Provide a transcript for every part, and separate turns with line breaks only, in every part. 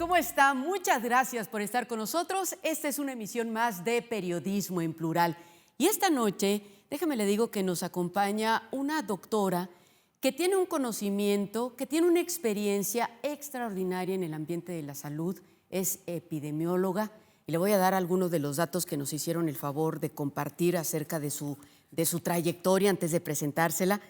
¿Cómo está? Muchas gracias por estar con nosotros. Esta es una emisión más de Periodismo en Plural. Y esta noche, déjame le digo que nos acompaña una doctora que tiene un conocimiento, que tiene una experiencia extraordinaria en el ambiente de la salud. Es epidemióloga y le voy a dar algunos de los datos que nos hicieron el favor de compartir acerca de su trayectoria antes de presentársela.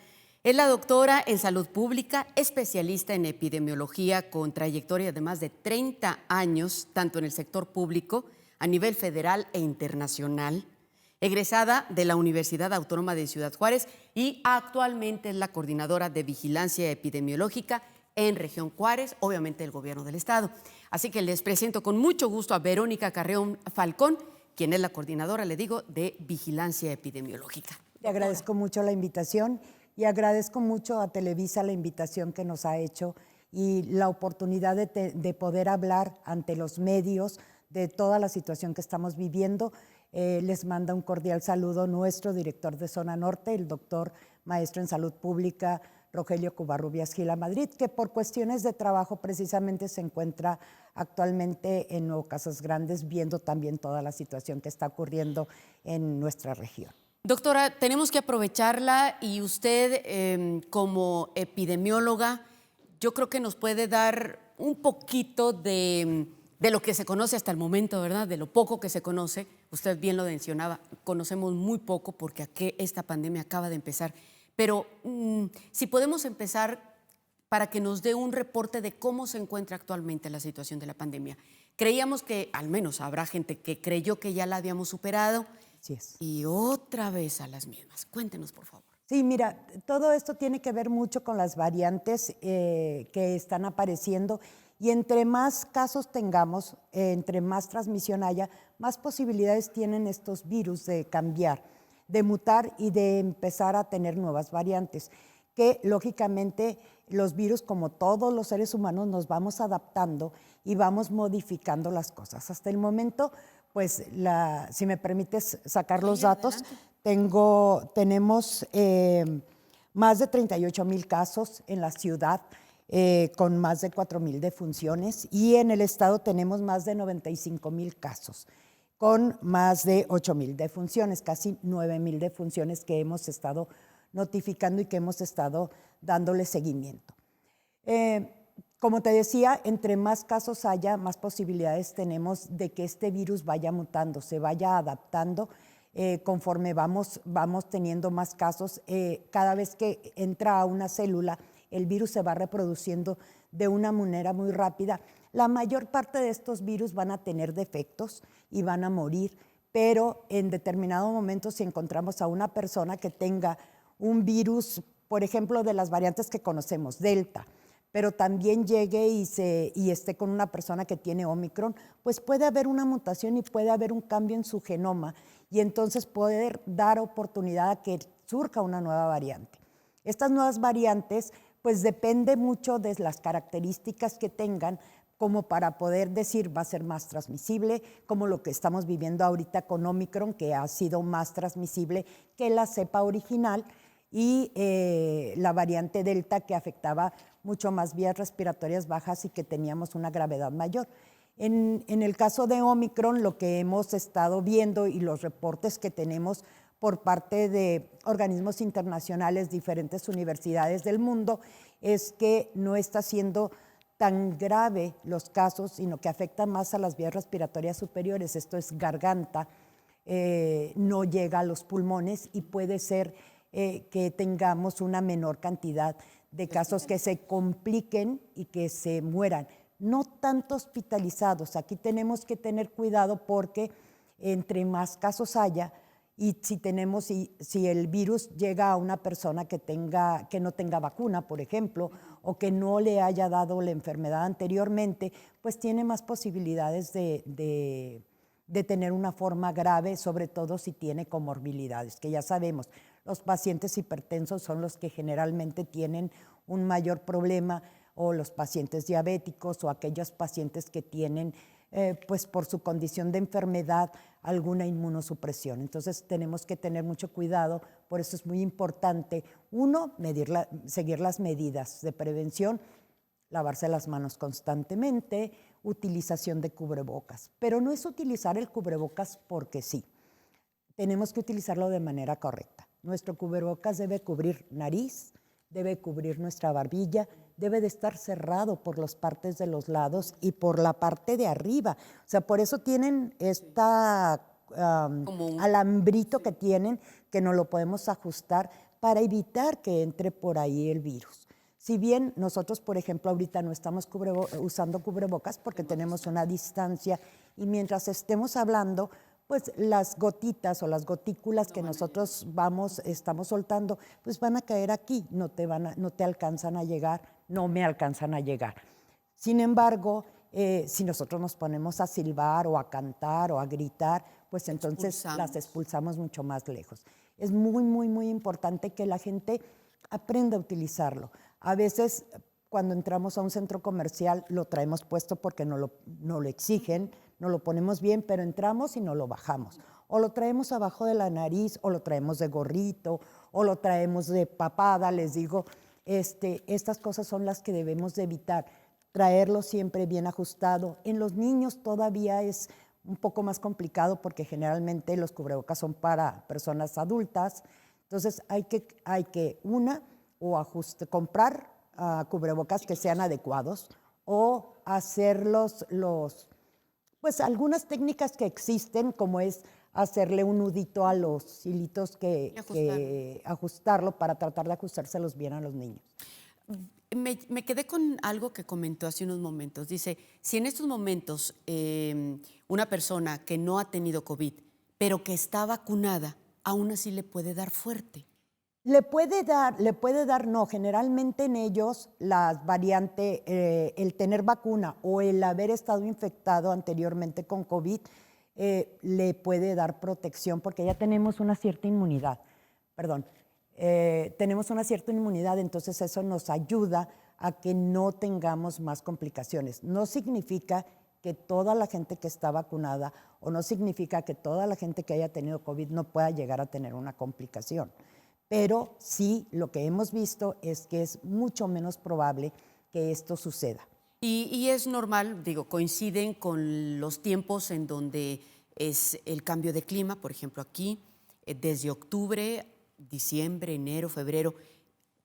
Es la doctora en salud pública, especialista en epidemiología con trayectoria de más de 30 años, tanto en el sector público, a nivel federal e internacional, egresada de la Universidad Autónoma de Ciudad Juárez y actualmente es la coordinadora de vigilancia epidemiológica en Región Juárez, obviamente el gobierno del estado. Así que les presento con mucho gusto a Verónica Carreón Falcón, quien es la coordinadora, le digo, de vigilancia epidemiológica.
Te agradezco mucho la invitación. Y agradezco mucho a Televisa la invitación que nos ha hecho y la oportunidad de poder hablar ante los medios de toda la situación que estamos viviendo. Les manda un cordial saludo nuestro director de Zona Norte, el doctor maestro en Salud Pública, Rogelio Covarrubias Gila Madrid, que por cuestiones de trabajo precisamente se encuentra actualmente en Nuevo Casas Grandes, viendo también toda la situación que está ocurriendo en nuestra región.
Doctora, tenemos que aprovecharla y usted como epidemióloga, yo creo que nos puede dar un poquito de lo que se conoce hasta el momento, ¿verdad? De lo poco que se conoce. Usted bien lo mencionaba, conocemos muy poco porque aquí esta pandemia acaba de empezar. Pero si podemos empezar para que nos dé un reporte de cómo se encuentra actualmente la situación de la pandemia. Creíamos que, al menos habrá gente que creyó que ya la habíamos superado.
Así es.
Y otra vez a las mismas. Cuéntenos, por favor.
Sí, mira, todo esto tiene que ver mucho con las variantes que están apareciendo y entre más casos tengamos, entre más transmisión haya, más posibilidades tienen estos virus de cambiar, de mutar y de empezar a tener nuevas variantes, que lógicamente los virus, como todos los seres humanos, nos vamos adaptando y vamos modificando las cosas. Hasta el momento, pues, si me permites sacar los datos, tenemos más de 38,000 casos en la ciudad, con más de 4,000 defunciones, y en el estado tenemos más de 95,000 casos, con más de 8,000 defunciones, casi 9,000 defunciones que hemos estado notificando y que hemos estado dándole seguimiento. Como te decía, entre más casos haya, más posibilidades tenemos de que este virus vaya mutando, se vaya adaptando conforme vamos teniendo más casos. Cada vez que entra a una célula, el virus se va reproduciendo de una manera muy rápida. La mayor parte de estos virus van a tener defectos y van a morir, pero en determinado momento, si encontramos a una persona que tenga un virus, por ejemplo, de las variantes que conocemos, Delta, pero también llegue y esté con una persona que tiene Omicron, pues puede haber una mutación y puede haber un cambio en su genoma y entonces poder dar oportunidad a que surja una nueva variante. Estas nuevas variantes, pues depende mucho de las características que tengan, como para poder decir va a ser más transmisible, como lo que estamos viviendo ahorita con Omicron, que ha sido más transmisible que la cepa original, y la variante Delta, que afectaba mucho más vías respiratorias bajas y que teníamos una gravedad mayor. En el caso de Omicron, lo que hemos estado viendo y los reportes que tenemos por parte de organismos internacionales, diferentes universidades del mundo, es que no está siendo tan grave los casos, sino que afecta más a las vías respiratorias superiores. Esto es garganta, no llega a los pulmones y puede ser que tengamos una menor cantidad de casos que se compliquen y que se mueran. No tanto hospitalizados. Aquí tenemos que tener cuidado porque entre más casos haya y si el virus llega a una persona que no tenga vacuna, por ejemplo, o que no le haya dado la enfermedad anteriormente, pues tiene más posibilidades de tener una forma grave, sobre todo si tiene comorbilidades, que ya sabemos. Los pacientes hipertensos son los que generalmente tienen un mayor problema, o los pacientes diabéticos o aquellos pacientes que tienen, pues por su condición de enfermedad, alguna inmunosupresión. Entonces tenemos que tener mucho cuidado, por eso es muy importante, uno, seguir las medidas de prevención, lavarse las manos constantemente, utilización de cubrebocas. Pero no es utilizar el cubrebocas porque sí. Tenemos que utilizarlo de manera correcta. Nuestro cubrebocas debe cubrir nariz, debe cubrir nuestra barbilla, debe de estar cerrado por las partes de los lados y por la parte de arriba. O sea, por eso tienen esta alambrito que tienen, que no lo podemos ajustar para evitar que entre por ahí el virus. Si bien nosotros, por ejemplo, ahorita no estamos usando cubrebocas porque tenemos una distancia y mientras estemos hablando, pues las gotitas o las gotículas que nosotros estamos soltando, pues van a caer aquí, no te alcanzan a llegar, no me alcanzan a llegar. Sin embargo, si nosotros nos ponemos a silbar o a cantar o a gritar, pues entonces las expulsamos mucho más lejos. Es muy, muy, muy importante que la gente aprenda a utilizarlo. A veces, cuando entramos a un centro comercial, lo traemos puesto porque no lo exigen, no lo ponemos bien, pero entramos y no lo bajamos. O lo traemos abajo de la nariz, o lo traemos de gorrito, o lo traemos de papada, les digo. Estas cosas son las que debemos de evitar. Traerlo siempre bien ajustado. En los niños todavía es un poco más complicado porque generalmente los cubrebocas son para personas adultas. Entonces hay que comprar cubrebocas que sean adecuados o hacer pues algunas técnicas que existen, como es hacerle un nudito a los hilitos ajustarlo para tratar de ajustárselos bien a los niños.
Me quedé con algo que comentó hace unos momentos. Dice, si en estos momentos una persona que no ha tenido COVID, pero que está vacunada, aún así le puede dar fuerte.
Le puede dar, no, generalmente en ellos las variantes, el tener vacuna o el haber estado infectado anteriormente con COVID, le puede dar protección porque ya tenemos una cierta inmunidad, tenemos una cierta inmunidad, entonces eso nos ayuda a que no tengamos más complicaciones. No significa que toda la gente que está vacunada o no significa que toda la gente que haya tenido COVID no pueda llegar a tener una complicación. Pero sí, lo que hemos visto es que es mucho menos probable que esto suceda.
Y es normal, digo, coinciden con los tiempos en donde es el cambio de clima, por ejemplo, aquí, desde octubre, diciembre, enero, febrero,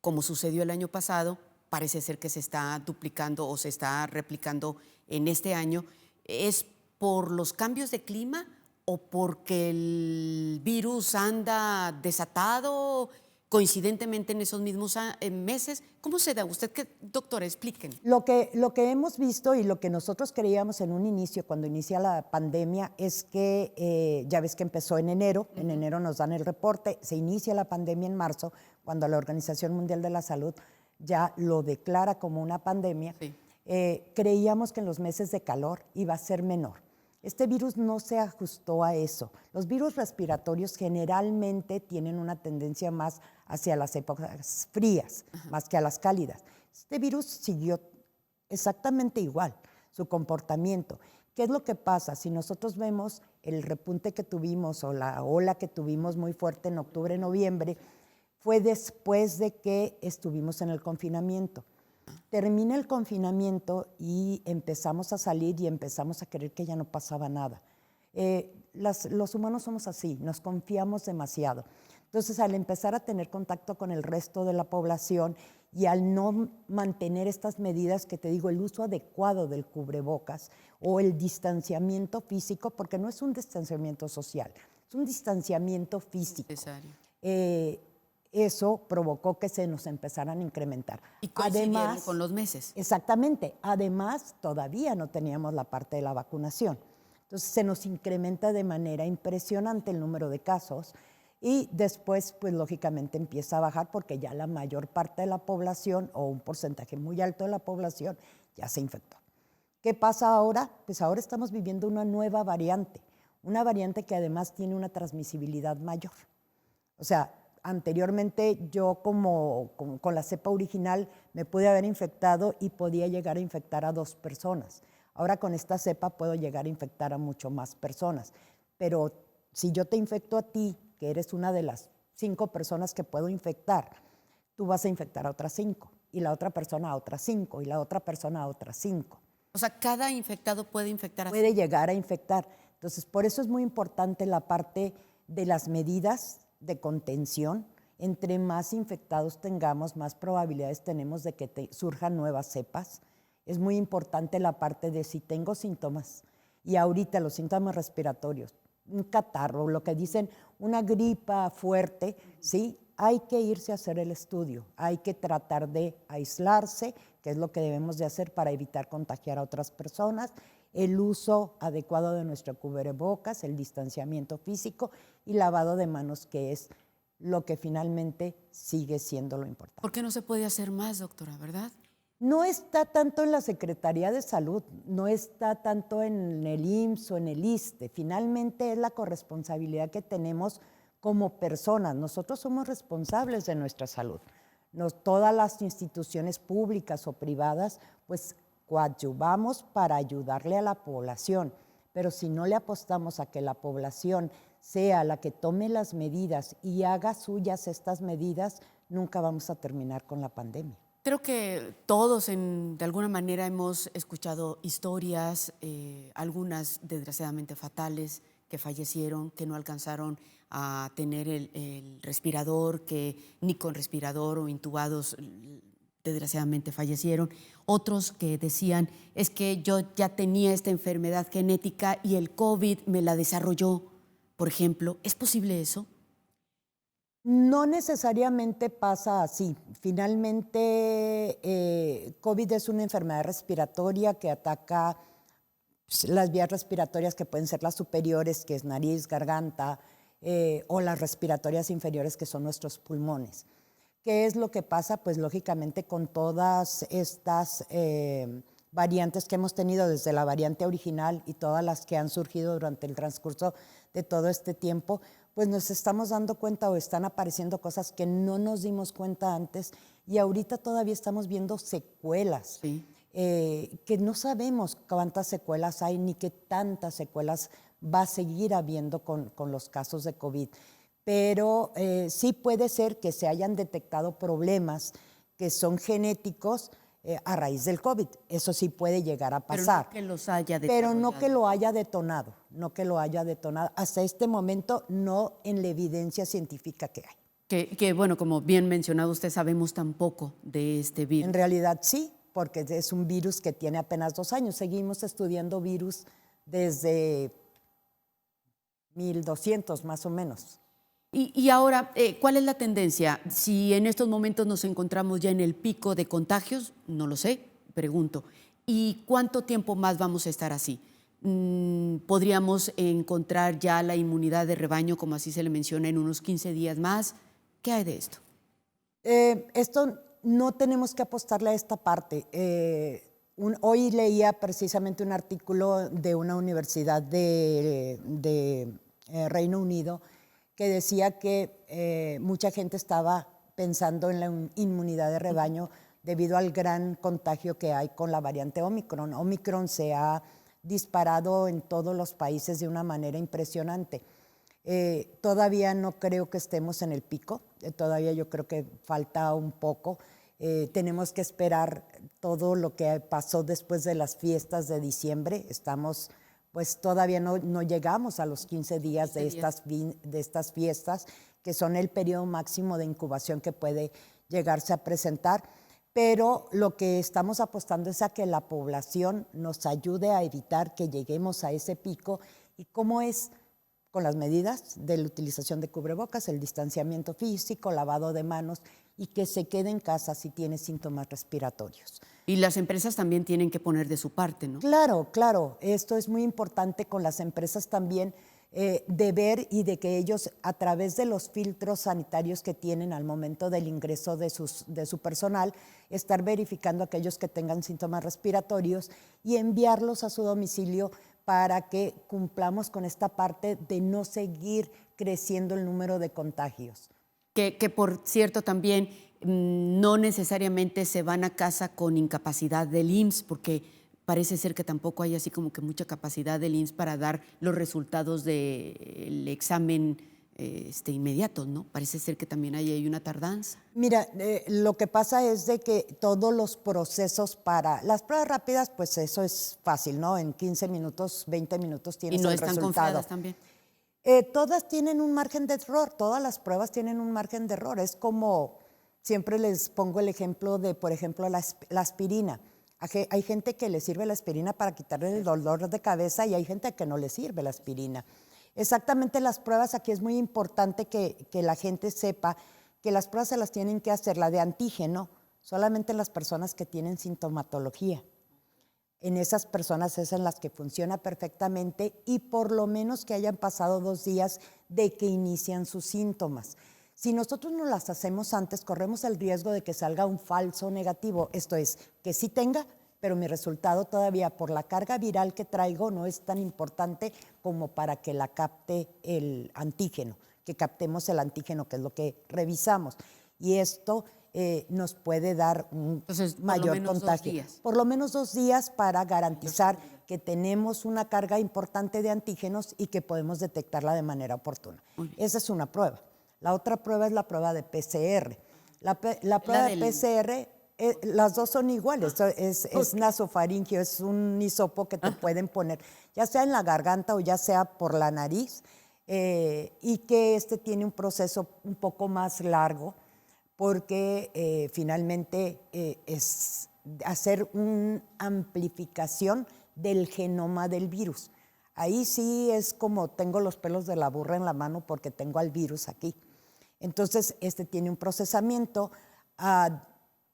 como sucedió el año pasado, parece ser que se está duplicando o se está replicando en este año. ¿Es por los cambios de clima o porque el virus anda desatado coincidentemente en esos mismos meses? ¿Cómo se da? Usted, doctora, expliquen.
Lo que hemos visto y lo que nosotros creíamos en un inicio, cuando inicia la pandemia, es que ya ves que empezó en enero, en enero nos dan el reporte, se inicia la pandemia en marzo, cuando la Organización Mundial de la Salud ya lo declara como una pandemia. Sí. Creíamos que en los meses de calor iba a ser menor. Este virus no se ajustó a eso. Los virus respiratorios generalmente tienen una tendencia más hacia las épocas frías, más que a las cálidas. Este virus siguió exactamente igual, su comportamiento. ¿Qué es lo que pasa? Si nosotros vemos el repunte que tuvimos o la ola que tuvimos muy fuerte en octubre, noviembre, fue después de que estuvimos en el confinamiento. Termina el confinamiento y empezamos a salir y empezamos a creer que ya no pasaba nada. Los humanos somos así, nos confiamos demasiado. Entonces, al empezar a tener contacto con el resto de la población y al no mantener estas medidas que te digo, el uso adecuado del cubrebocas o el distanciamiento físico, porque no es un distanciamiento social, es un distanciamiento físico.
Necesario.
Eso provocó que se nos empezaran a incrementar.
Y coincidieron con los meses.
Exactamente. Además, todavía no teníamos la parte de la vacunación. Entonces, se nos incrementa de manera impresionante el número de casos y después, pues, lógicamente empieza a bajar porque ya la mayor parte de la población o un porcentaje muy alto de la población ya se infectó. ¿Qué pasa ahora? Pues ahora estamos viviendo una nueva variante, una variante que además tiene una transmisibilidad mayor. O sea, anteriormente yo con la cepa original me pude haber infectado y podía llegar a infectar a 2 personas. Ahora con esta cepa puedo llegar a infectar a mucho más personas. Pero si yo te infecto a ti, que eres una de las 5 personas que puedo infectar, tú vas a infectar a otras 5 y la otra persona a otras 5 y la otra persona a otras 5.
O sea, cada infectado puede infectar a
Puede llegar a infectar. Entonces, por eso es muy importante la parte de las medidas de contención. Entre más infectados tengamos, más probabilidades tenemos de que surjan nuevas cepas. Es muy importante la parte de si tengo síntomas, y ahorita los síntomas respiratorios, un catarro, lo que dicen una gripa fuerte, ¿sí? Hay que irse a hacer el estudio, hay que tratar de aislarse, que es lo que debemos de hacer para evitar contagiar a otras personas, el uso adecuado de nuestro cubrebocas, el distanciamiento físico y lavado de manos, que es lo que finalmente sigue siendo lo importante.
¿Por qué no se puede hacer más, doctora, verdad?
No está tanto en la Secretaría de Salud, no está tanto en el IMSS o en el ISSSTE. Finalmente es la corresponsabilidad que tenemos como personas. Nosotros somos responsables de nuestra salud. Todas las instituciones públicas o privadas, pues coadyuvamos para ayudarle a la población. Pero si no le apostamos a que la población sea la que tome las medidas y haga suyas estas medidas, nunca vamos a terminar con la pandemia.
Creo que todos de alguna manera hemos escuchado historias, algunas desgraciadamente fatales, que fallecieron, que no alcanzaron a tener el respirador, que ni con respirador o intubados desgraciadamente fallecieron. Otros que decían, es que yo ya tenía esta enfermedad genética y el COVID me la desarrolló, por ejemplo. ¿Es posible eso?
No necesariamente pasa así. Finalmente, COVID es una enfermedad respiratoria que ataca las vías respiratorias, que pueden ser las superiores, que es nariz, garganta, o las respiratorias inferiores, que son nuestros pulmones. ¿Qué es lo que pasa? Pues lógicamente con todas estas variantes que hemos tenido, desde la variante original y todas las que han surgido durante el transcurso de todo este tiempo, pues nos estamos dando cuenta o están apareciendo cosas que no nos dimos cuenta antes, y ahorita todavía estamos viendo secuelas,
Sí.
que no sabemos cuántas secuelas hay ni qué tantas secuelas va a seguir habiendo con los casos de COVID. Pero sí puede ser que se hayan detectado problemas que son genéticos a raíz del COVID. Eso sí puede llegar a pasar.
Pero no que los haya
Pero no
desarrollado.
que lo haya detonado, no que lo haya detonado. Hasta este momento, no en la evidencia científica que hay.
Que, bueno, como bien mencionado usted, sabemos tan poco de este virus.
En realidad sí, porque es un virus que tiene apenas 2 años. Seguimos estudiando virus desde 1200 más o menos.
Y ahora, ¿cuál es la tendencia? Si en estos momentos nos encontramos ya en el pico de contagios, no lo sé, pregunto. ¿Y cuánto tiempo más vamos a estar así? ¿Podríamos encontrar ya la inmunidad de rebaño, como así se le menciona, en unos 15 días más? ¿Qué hay de esto?
Esto no tenemos que apostarle a esta parte. Hoy leía precisamente un artículo de una universidad de Reino Unido, que decía que mucha gente estaba pensando en la inmunidad de rebaño debido al gran contagio que hay con la variante Omicron. Omicron se ha disparado en todos los países de una manera impresionante. Todavía no creo que estemos en el pico, todavía yo creo que falta un poco. Tenemos que esperar todo lo que pasó después de las fiestas de diciembre. Pues todavía no llegamos a los 15 días de estas fiestas, que son el periodo máximo de incubación que puede llegarse a presentar. Pero lo que estamos apostando es a que la población nos ayude a evitar que lleguemos a ese pico. ¿Y cómo es? Con las medidas de la utilización de cubrebocas, el distanciamiento físico, lavado de manos, y que se quede en casa si tiene síntomas respiratorios.
Y las empresas también tienen que poner de su parte, ¿no?
Claro, claro. Esto es muy importante con las empresas también, de ver y de que ellos, a través de los filtros sanitarios que tienen al momento del ingreso de su personal, estar verificando aquellos que tengan síntomas respiratorios y enviarlos a su domicilio para que cumplamos con esta parte de no seguir creciendo el número de contagios.
Que por cierto también no necesariamente se van a casa con incapacidad del IMSS, porque parece ser que tampoco hay así como que mucha capacidad del IMSS para dar los resultados del examen inmediatos, ¿no? Parece ser que también ahí hay una tardanza.
Mira, lo que pasa es de que todos los procesos para las pruebas rápidas, pues eso es fácil, ¿no? En 15 minutos, 20 minutos
Y
tienes
no
el
están
resultado.
confiadas también.
Todas tienen un margen de error, todas las pruebas tienen un margen de error. Es como, siempre les pongo el ejemplo de, por ejemplo, la aspirina. Hay gente que le sirve la aspirina para quitarle el dolor de cabeza y hay gente que no le sirve la aspirina. Exactamente las pruebas, aquí es muy importante que la gente sepa que las pruebas se las tienen que hacer, la de antígeno, solamente las personas que tienen sintomatología. En esas personas es en las que funciona perfectamente y por lo menos que hayan pasado 2 días de que inician sus síntomas. Si nosotros no las hacemos antes, corremos el riesgo de que salga un falso negativo. Esto es, que sí tenga, pero mi resultado todavía por la carga viral que traigo no es tan importante como para que la capte el antígeno, que captemos el antígeno, que es lo que revisamos. Y esto nos puede dar un mayor contagio. Por lo menos 2 días para garantizar que tenemos una carga importante de antígenos y que podemos detectarla de manera oportuna. Esa es una prueba. La otra prueba es la prueba de PCR. La prueba de PCR, las dos son iguales, es nasofaringio, es un hisopo que te pueden poner, ya sea en la garganta o ya sea por la nariz, y que tiene un proceso un poco más largo, porque finalmente es hacer una amplificación del genoma del virus. Ahí sí es como tengo los pelos de la burra en la mano porque tengo al virus aquí. Entonces, tiene un procesamiento.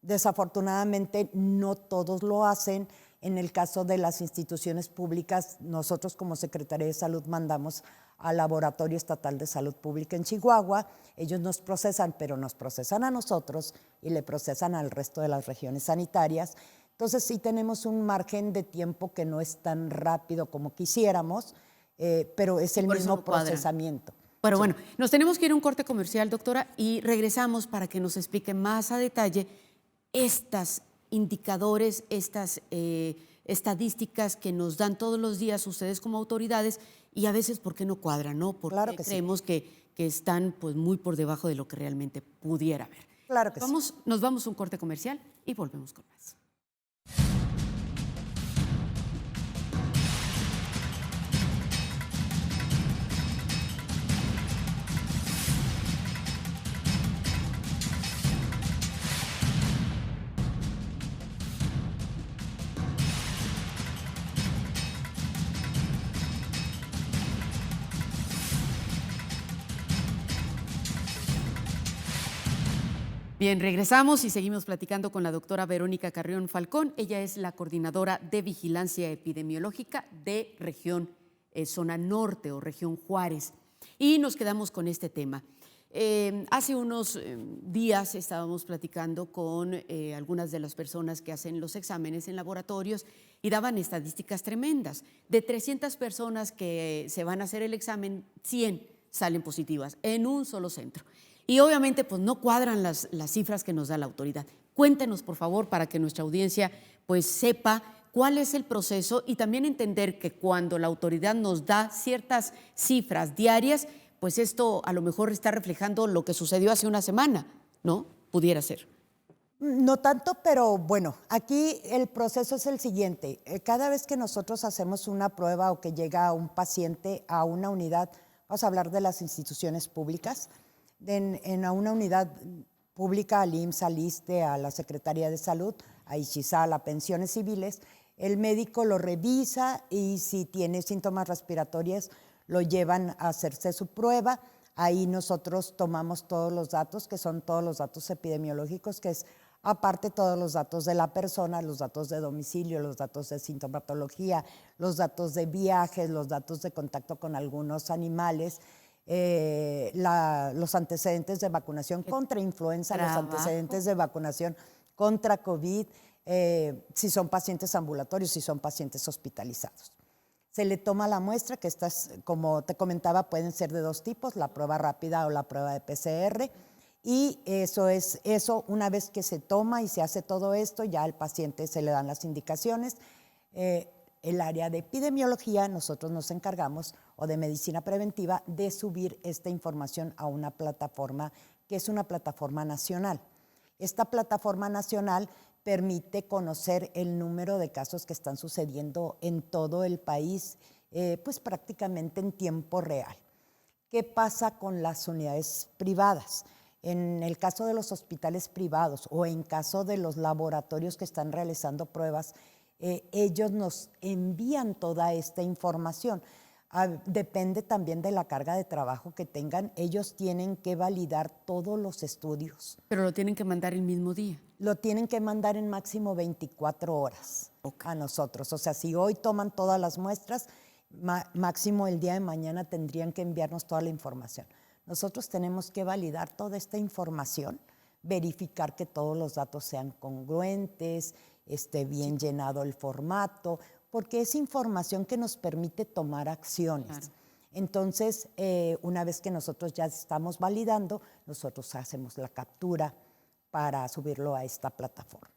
Desafortunadamente, no todos lo hacen. En el caso de las instituciones públicas, nosotros como Secretaría de Salud mandamos al Laboratorio Estatal de Salud Pública en Chihuahua. Ellos nos procesan, pero nos procesan a nosotros y le procesan al resto de las regiones sanitarias. Entonces, sí tenemos un margen de tiempo que no es tan rápido como quisiéramos, pero es el mismo procesamiento.
Pero bueno, nos tenemos que ir a un corte comercial, doctora, y regresamos para que nos explique más a detalle estos indicadores, estas estadísticas que nos dan todos los días ustedes como autoridades y a veces por qué no cuadran, ¿no? Porque
claro que
creemos que están pues muy por debajo de lo que realmente pudiera haber.
Claro que sí.
Nos vamos a un corte comercial y volvemos con más. Bien, regresamos y seguimos platicando con la doctora Verónica Carrión Falcón. Ella es la coordinadora de vigilancia epidemiológica de región zona norte o región Juárez. Y nos quedamos con este tema. Hace unos días estábamos platicando con algunas de las personas que hacen los exámenes en laboratorios y daban estadísticas tremendas. De 300 personas que se van a hacer el examen, 100 salen positivas en un solo centro. Y obviamente pues no cuadran las cifras que nos da la autoridad. Cuéntenos, por favor, para que nuestra audiencia pues sepa cuál es el proceso y también entender que cuando la autoridad nos da ciertas cifras diarias, pues esto a lo mejor está reflejando lo que sucedió hace una semana, ¿no? Pudiera ser.
No tanto, pero bueno, aquí el proceso es el siguiente. Cada vez que nosotros hacemos una prueba o que llega un paciente a una unidad, vamos a hablar de las instituciones públicas, en una unidad pública, al IMSS, al ISSSTE, a la Secretaría de Salud, a ISHISAL, a Pensiones Civiles, el médico lo revisa y si tiene síntomas respiratorios lo llevan a hacerse su prueba. Ahí nosotros tomamos todos los datos, que son todos los datos epidemiológicos, que es aparte todos los datos de la persona, los datos de domicilio, los datos de sintomatología, los datos de viajes, los datos de contacto con algunos animales, los antecedentes de vacunación contra influenza, los antecedentes de vacunación contra COVID, si son pacientes ambulatorios, si son pacientes hospitalizados. Se le toma la muestra, que estas, como te comentaba, pueden ser de 2 tipos, la prueba rápida o la prueba de PCR, y eso una vez que se toma y se hace todo esto, ya al paciente se le dan las indicaciones. el área de epidemiología, nosotros nos encargamos, o de medicina preventiva, de subir esta información a una plataforma que es una plataforma nacional. Esta plataforma nacional permite conocer el número de casos que están sucediendo en todo el país, pues prácticamente en tiempo real. ¿Qué pasa con las unidades privadas? En el caso de los hospitales privados o en caso de los laboratorios que están realizando pruebas, ellos nos envían toda esta información. Depende también de la carga de trabajo que tengan. Ellos tienen que validar todos los estudios.
Pero lo tienen que mandar el mismo día.
Lo tienen que mandar en máximo 24 horas a nosotros. O sea, si hoy toman todas las muestras, máximo el día de mañana tendrían que enviarnos toda la información. Nosotros tenemos que validar toda esta información, verificar que todos los datos sean congruentes, esté bien llenado el formato, porque es información que nos permite tomar acciones. Claro. Entonces, una vez que nosotros ya estamos validando, nosotros hacemos la captura para subirlo a esta plataforma.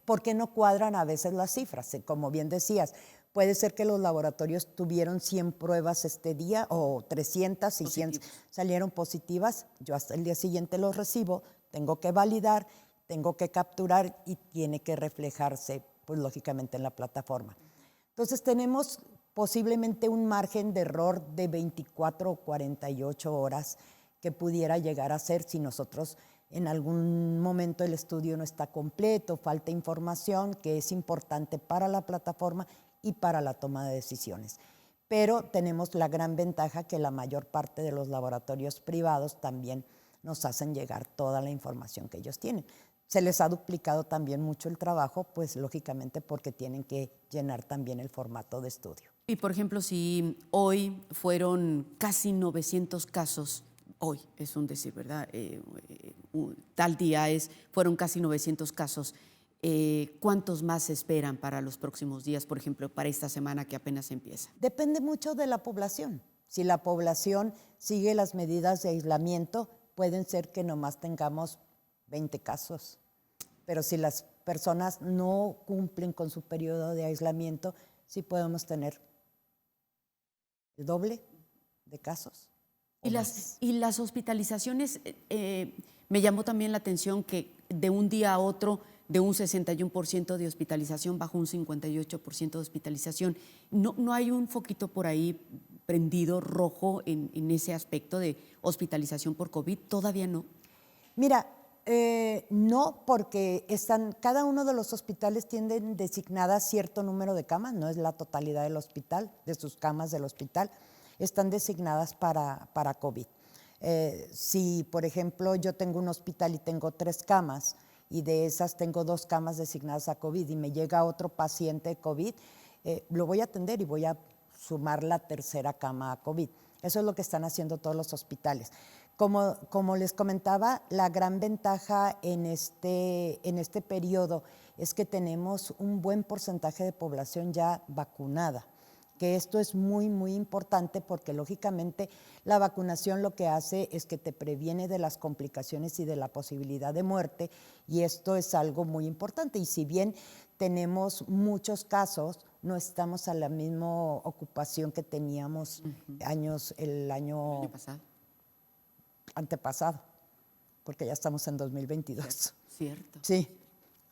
¿Por qué no cuadran a veces las cifras? Como bien decías, puede ser que los laboratorios tuvieron 100 pruebas este día o 300 y 100 salieron positivas. Yo hasta el día siguiente los recibo, tengo que validar, tengo que capturar y tiene que reflejarse, pues lógicamente en la plataforma. Entonces tenemos posiblemente un margen de error de 24 o 48 horas que pudiera llegar a ser si nosotros en algún momento el estudio no está completo, falta información que es importante para la plataforma y para la toma de decisiones. Pero tenemos la gran ventaja que la mayor parte de los laboratorios privados también nos hacen llegar toda la información que ellos tienen. Se les ha duplicado también mucho el trabajo, pues lógicamente porque tienen que llenar también el formato de estudio.
Y por ejemplo, si hoy fueron casi 900 casos, hoy es un decir, ¿verdad? Tal día fueron casi 900 casos. ¿Cuántos más se esperan para los próximos días, por ejemplo, para esta semana que apenas empieza?
Depende mucho de la población. Si la población sigue las medidas de aislamiento, pueden ser que nomás tengamos 20 casos. Pero si las personas no cumplen con su periodo de aislamiento, sí podemos tener el doble de casos.
Y las hospitalizaciones, me llamó también la atención que de un día a otro, de un 61% de hospitalización bajo un 58% de hospitalización. ¿No hay un foquito por ahí prendido rojo en ese aspecto de hospitalización por COVID? ¿Todavía no?
Mira, no, porque cada uno de los hospitales tienen designadas cierto número de camas, no es la totalidad del hospital, de sus camas del hospital, están designadas para COVID. Si, por ejemplo, yo tengo un hospital y tengo 3 camas y de esas tengo 2 camas designadas a COVID y me llega otro paciente COVID, lo voy a atender y voy a sumar la 3ª cama a COVID. Eso es lo que están haciendo todos los hospitales. Como les comentaba, la gran ventaja en este periodo es que tenemos un buen porcentaje de población ya vacunada, que esto es muy, muy importante porque lógicamente la vacunación lo que hace es que te previene de las complicaciones y de la posibilidad de muerte, y esto es algo muy importante. Y si bien tenemos muchos casos, no estamos a la misma ocupación que teníamos el año
pasado.
Antepasado, porque ya estamos en 2022.
Cierto.
Sí,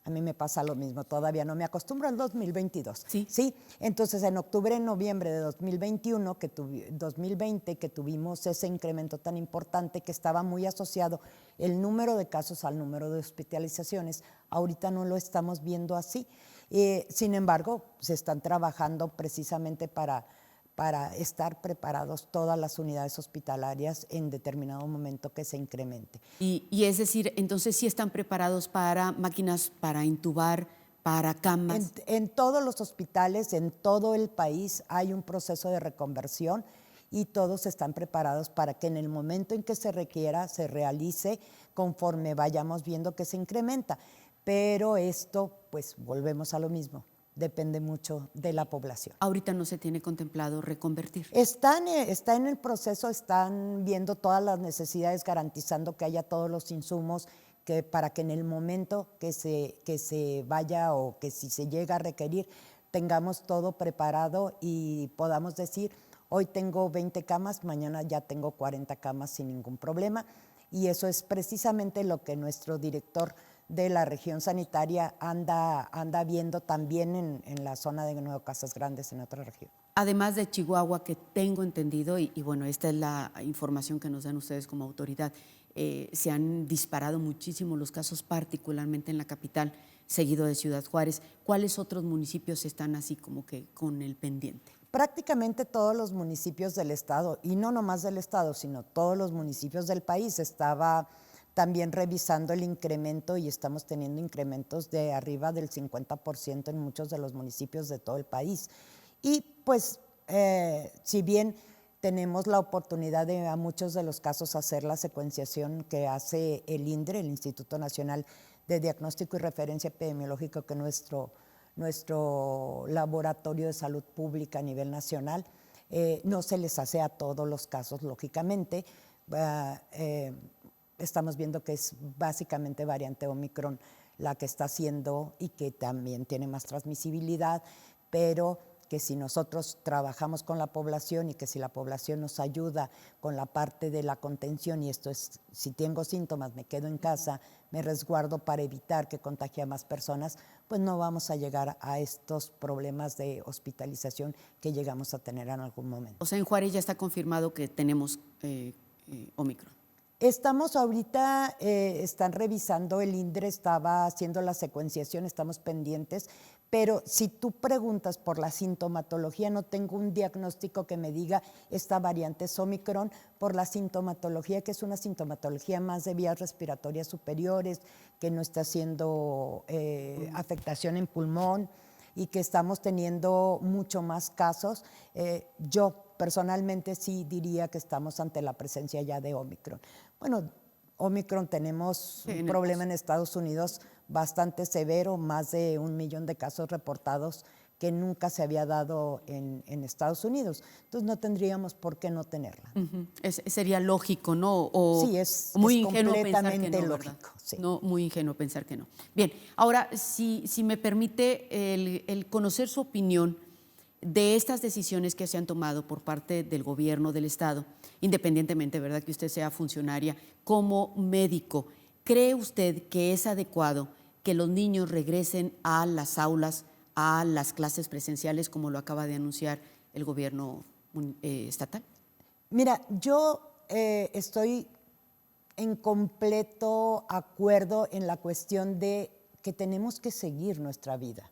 a mí me pasa lo mismo, todavía no me acostumbro al 2022. Sí. Entonces en octubre, noviembre de 2020, que tuvimos ese incremento tan importante que estaba muy asociado el número de casos al número de hospitalizaciones, ahorita no lo estamos viendo así. Sin embargo, se están trabajando precisamente para estar preparados todas las unidades hospitalarias en determinado momento que se incremente.
Y es decir, entonces sí están preparados para máquinas para intubar, para camas.
En todos los hospitales, en todo el país, hay un proceso de reconversión y todos están preparados para que en el momento en que se requiera, se realice conforme vayamos viendo que se incrementa. Pero esto, pues volvemos a lo mismo. Depende mucho de la población.
Ahorita no se tiene contemplado reconvertir.
Está en el proceso, están viendo todas las necesidades, garantizando que haya todos los insumos para que en el momento que se vaya o que si se llega a requerir, tengamos todo preparado y podamos decir, hoy tengo 20 camas, mañana ya tengo 40 camas sin ningún problema. Y eso es precisamente lo que nuestro director de la región sanitaria anda viendo también en la zona de Nuevo Casas Grandes, en otra región.
Además de Chihuahua, que tengo entendido, y bueno, esta es la información que nos dan ustedes como autoridad, se han disparado muchísimo los casos, particularmente en la capital, seguido de Ciudad Juárez. ¿Cuáles otros municipios están así como que con el pendiente?
Prácticamente todos los municipios del estado, y no nomás del estado, sino todos los municipios del país, estaba también revisando el incremento y estamos teniendo incrementos de arriba del 50% en muchos de los municipios de todo el país. Y pues, si bien tenemos la oportunidad de a muchos de los casos hacer la secuenciación que hace el INDRE, el Instituto Nacional de Diagnóstico y Referencia Epidemiológica, que es nuestro laboratorio de salud pública a nivel nacional, no se les hace a todos los casos, lógicamente. Estamos viendo que es básicamente variante Omicron la que está haciendo y que también tiene más transmisibilidad, pero que si nosotros trabajamos con la población y que si la población nos ayuda con la parte de la contención, y esto es, si tengo síntomas, me quedo en casa, me resguardo para evitar que contagie a más personas, pues no vamos a llegar a estos problemas de hospitalización que llegamos a tener en algún momento.
O sea, en Juárez ya está confirmado que tenemos Omicron.
Estamos ahorita, están revisando, el INDRE estaba haciendo la secuenciación, estamos pendientes, pero si tú preguntas por la sintomatología, no tengo un diagnóstico que me diga esta variante es Omicron, por la sintomatología, que es una sintomatología más de vías respiratorias superiores, que no está haciendo afectación en pulmón y que estamos teniendo mucho más casos. Yo personalmente sí diría que estamos ante la presencia ya de Omicron. Bueno, Omicron tenemos un problema en Estados Unidos bastante severo, más de 1 millón de casos reportados que nunca se había dado en Estados Unidos. Entonces no tendríamos por qué no tenerla.
Sería lógico, ¿no?
Sí, es
muy ingenuo
completamente
pensar que no,
lógico. Sí.
No, muy ingenuo pensar que no. Bien, ahora, si me permite el conocer su opinión de estas decisiones que se han tomado por parte del gobierno del Estado, independientemente, ¿verdad?, que usted sea funcionaria, como médico, ¿cree usted que es adecuado que los niños regresen a las aulas, a las clases presenciales, como lo acaba de anunciar el gobierno estatal?
Mira, yo estoy en completo acuerdo en la cuestión de que tenemos que seguir nuestra vida.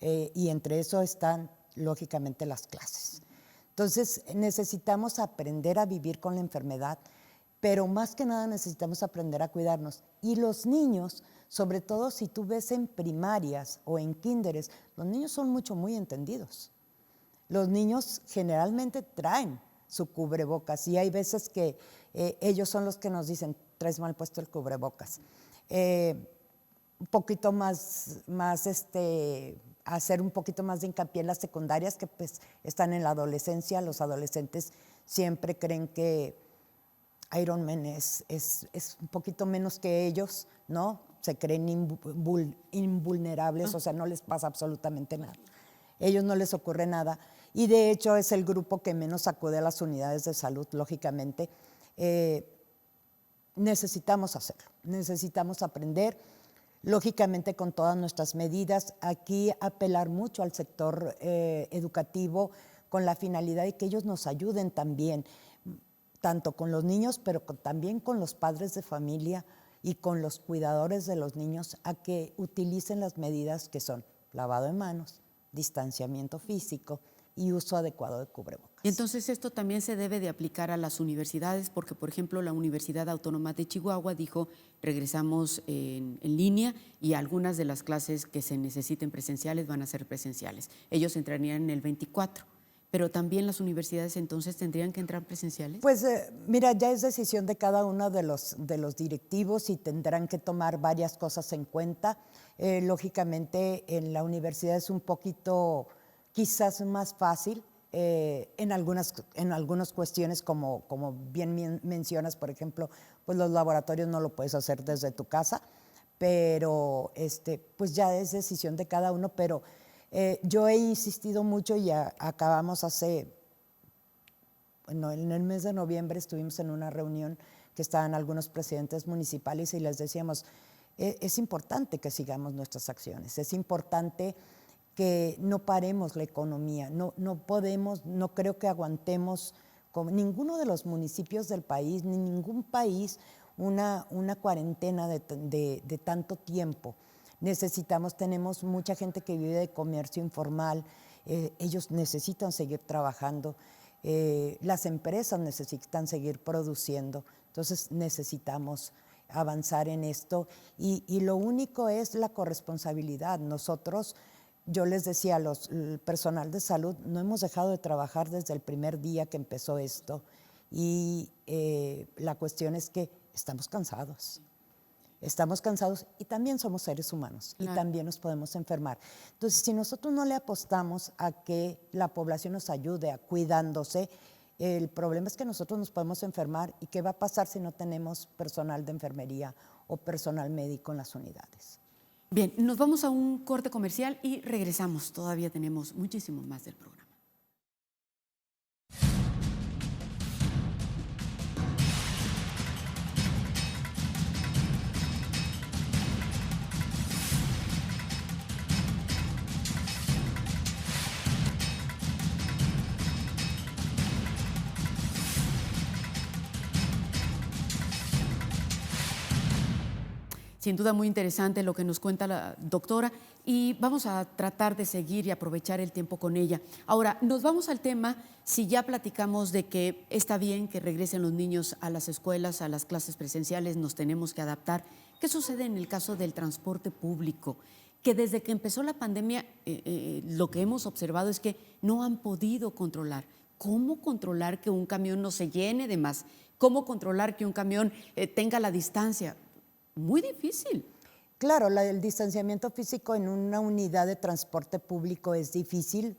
Y entre eso están, lógicamente, las clases. Entonces, necesitamos aprender a vivir con la enfermedad, pero más que nada necesitamos aprender a cuidarnos. Y los niños, sobre todo si tú ves en primarias o en kinderes, los niños son muy entendidos. Los niños generalmente traen su cubrebocas y hay veces que ellos son los que nos dicen, traes mal puesto el cubrebocas. Un poquito más hacer un poquito más de hincapié en las secundarias que pues están en la adolescencia. Los adolescentes siempre creen que Iron Man es un poquito menos que ellos, ¿no? Se creen invulnerables, o sea, no les pasa absolutamente nada. Ellos no les ocurre nada. Y de hecho es el grupo que menos acude a las unidades de salud, lógicamente. Necesitamos hacerlo, necesitamos aprender, lógicamente con todas nuestras medidas. Aquí apelar mucho al sector educativo con la finalidad de que ellos nos ayuden también, tanto con los niños, pero también con los padres de familia y con los cuidadores de los niños, a que utilicen las medidas que son lavado de manos, distanciamiento físico y uso adecuado de cubrebocas.
Y entonces esto también se debe de aplicar a las universidades, porque por ejemplo la Universidad Autónoma de Chihuahua dijo regresamos en línea y algunas de las clases que se necesiten presenciales van a ser presenciales. Ellos entrarían en el 24. ¿Pero también las universidades entonces tendrían que entrar presenciales?
Pues mira, ya es decisión de cada uno de los directivos y tendrán que tomar varias cosas en cuenta. Lógicamente en la universidad es un poquito quizás más fácil en algunas cuestiones, como bien mencionas, por ejemplo, pues los laboratorios no lo puedes hacer desde tu casa, pero pues ya es decisión de cada uno, pero Yo he insistido mucho y acabamos bueno, en el mes de noviembre estuvimos en una reunión que estaban algunos presidentes municipales y les decíamos, es importante que sigamos nuestras acciones, es importante que no paremos la economía, no podemos, no creo que aguantemos como ninguno de los municipios del país, ni ningún país, una cuarentena de tanto tiempo. Tenemos mucha gente que vive de comercio informal, ellos necesitan seguir trabajando, las empresas necesitan seguir produciendo, entonces necesitamos avanzar en esto y lo único es la corresponsabilidad. Nosotros, yo les decía el personal de salud, no hemos dejado de trabajar desde el primer día que empezó esto y la cuestión es que estamos cansados. Estamos cansados y también somos seres humanos y también nos podemos enfermar. Entonces, si nosotros no le apostamos a que la población nos ayude a cuidándose, el problema es que nosotros nos podemos enfermar y qué va a pasar si no tenemos personal de enfermería o personal médico en las unidades.
Bien, nos vamos a un corte comercial y regresamos. Todavía tenemos muchísimo más del programa. Sin duda muy interesante lo que nos cuenta la doctora y vamos a tratar de seguir y aprovechar el tiempo con ella. Ahora, nos vamos al tema, si ya platicamos de que está bien que regresen los niños a las escuelas, a las clases presenciales, nos tenemos que adaptar. ¿Qué sucede en el caso del transporte público? Que desde que empezó la pandemia, lo que hemos observado es que no han podido controlar. ¿Cómo controlar que un camión no se llene de más? ¿Cómo controlar que un camión tenga la distancia? Muy difícil.
Claro, el distanciamiento físico en una unidad de transporte público es difícil,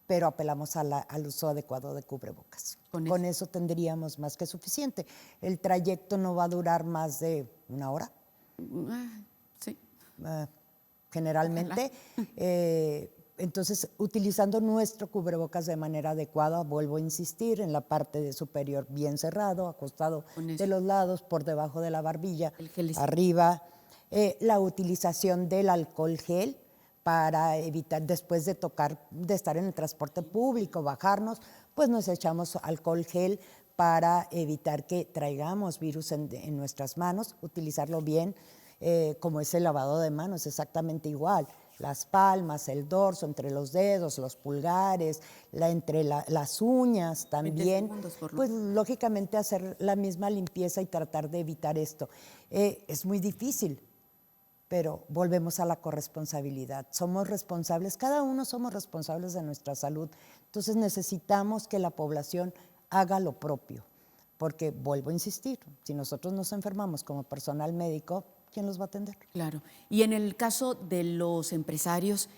pero apelamos al uso adecuado de cubrebocas. Con eso tendríamos más que suficiente. El trayecto no va a durar más de una hora.
Sí.
Generalmente. Entonces, utilizando nuestro cubrebocas de manera adecuada, vuelvo a insistir, en la parte de superior bien cerrado, acostado de los lados, por debajo de la barbilla, arriba. La utilización del alcohol gel para evitar, después de estar en el transporte público, bajarnos, pues nos echamos alcohol gel para evitar que traigamos virus en nuestras manos, utilizarlo bien, como es el lavado de manos, exactamente igual. Las palmas, el dorso, entre los dedos, los pulgares, entre las uñas también, pues lógicamente hacer la misma limpieza y tratar de evitar esto. Es muy difícil, pero volvemos a la corresponsabilidad. Somos responsables, cada uno somos responsables de nuestra salud, entonces necesitamos que la población haga lo propio, porque vuelvo a insistir, si nosotros nos enfermamos como personal médico, ¿quién los va a atender?
Claro. Y en el caso de los empresarios,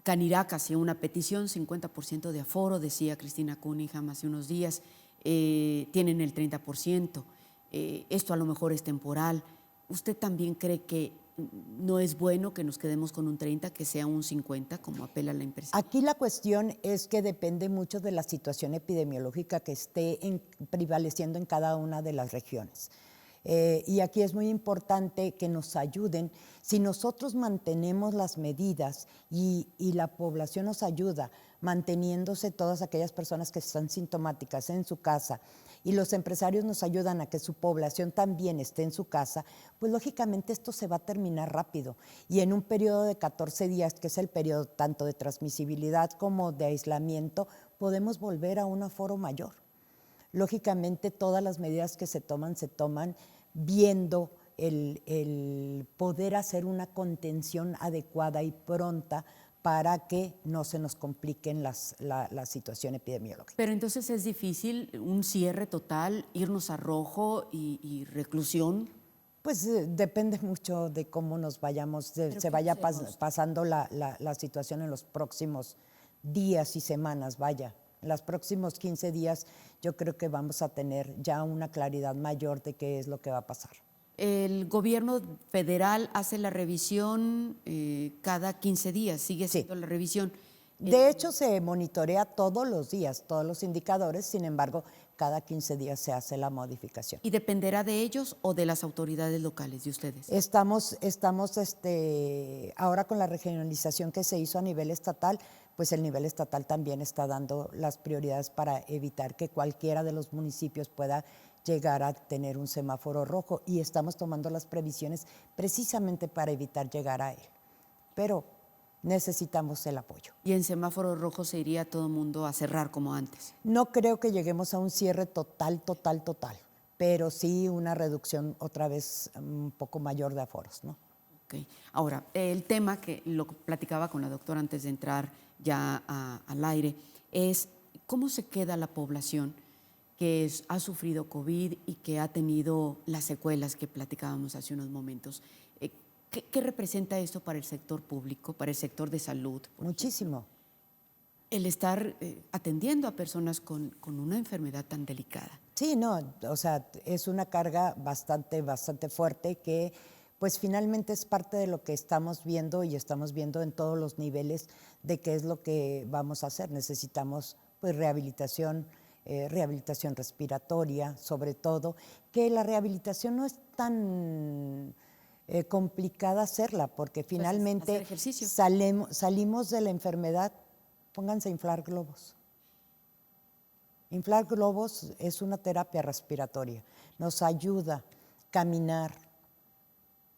Canirac hacía una petición, 50% de aforo, decía Cristina Cunningham hace unos días, tienen el 30%, esto a lo mejor es temporal. ¿Usted también cree que no es bueno que nos quedemos con un 30, que sea un 50, como apela la empresa?
Aquí la cuestión es que depende mucho de la situación epidemiológica que esté prevaleciendo en cada una de las regiones. Y aquí es muy importante que nos ayuden. Si nosotros mantenemos las medidas y la población nos ayuda, manteniéndose todas aquellas personas que están sintomáticas en su casa, y los empresarios nos ayudan a que su población también esté en su casa, pues lógicamente esto se va a terminar rápido. Y en un periodo de 14 días, que es el periodo tanto de transmisibilidad como de aislamiento, podemos volver a un aforo mayor. Lógicamente, todas las medidas que se toman viendo el poder hacer una contención adecuada y pronta para que no se nos compliquen la situación epidemiológica.
Pero entonces es difícil un cierre total, irnos a rojo y reclusión.
Pues depende mucho de cómo nos vayamos, se vaya pasando la situación en los próximos días y semanas, vaya. En los próximos 15 días yo creo que vamos a tener ya una claridad mayor de qué es lo que va a pasar.
El gobierno federal hace la revisión cada 15 días, sigue
Sí.
siendo la revisión.
De hecho, se monitorea todos los días, todos los indicadores, sin embargo, cada 15 días se hace la modificación.
¿Y dependerá de ellos o de las autoridades locales, de ustedes?
Estamos ahora con la regionalización que se hizo a nivel estatal, pues el nivel estatal también está dando las prioridades para evitar que cualquiera de los municipios pueda llegar a tener un semáforo rojo y estamos tomando las previsiones precisamente para evitar llegar a él. Pero necesitamos el apoyo.
¿Y en semáforo rojo se iría todo el mundo a cerrar como antes?
No creo que lleguemos a un cierre total, pero sí una reducción otra vez un poco mayor de aforos, ¿no?
Ok. Ahora, el tema que lo platicaba con la doctora antes de entrar ya al aire es cómo se queda la población que ha sufrido COVID y que ha tenido las secuelas que platicábamos hace unos momentos. ¿Qué representa esto para el sector público, para el sector de salud?
Muchísimo.
El estar atendiendo a personas con una enfermedad tan delicada.
Sí, no, o sea, es una carga bastante fuerte que pues finalmente es parte de lo que estamos viendo y estamos viendo en todos los niveles de qué es lo que vamos a hacer. Necesitamos pues rehabilitación respiratoria, sobre todo, que la rehabilitación no es tan complicada hacerla, porque
Pues
finalmente
hacer ejercicio.
salimos de la enfermedad, pónganse a inflar globos. Inflar globos es una terapia respiratoria, nos ayuda a caminar.